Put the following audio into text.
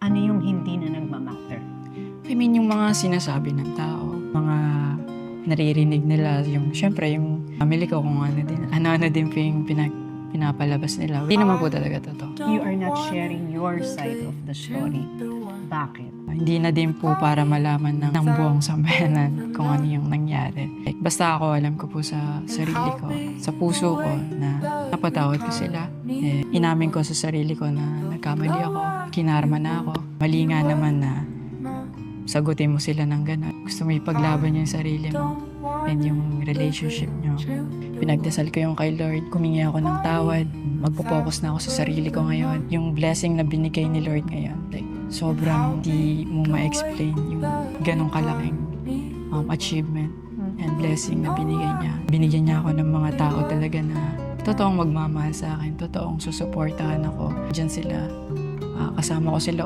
Ano yung hindi na nagmamatter? I mean, yung mga sinasabi ng tao, mga naririnig nila, yung syempre yung family ko kung ano din po yung pinapalabas nila. Hindi naman po talaga totoo. You are not sharing your side of the story. Bakit? Hindi na din po para malaman ng buong sambayanan kung ano yung nangyari. Like, basta ako alam ko po sa sarili ko, sa puso ko na napatawad ko sila. Inamin ko sa sarili ko na nagkamali ako, kinarma na ako. Mali nga naman na sagutin mo sila ng gano'n. Gusto mo ipaglaban yung sarili mo and yung relationship nyo. Pinagdasal ko yung kay Lord, kumingi ako ng tawad, magpo-focus na ako sa sarili ko ngayon. Yung blessing na binigay ni Lord ngayon, like, sobrang di mo ma-explain yung ganong kalaking achievement and blessing na binigay niya. Binigyan niya ako ng mga tao talaga na totoong magmamahal sa akin, totoong susuportahan ako. Diyan sila, kasama ko sila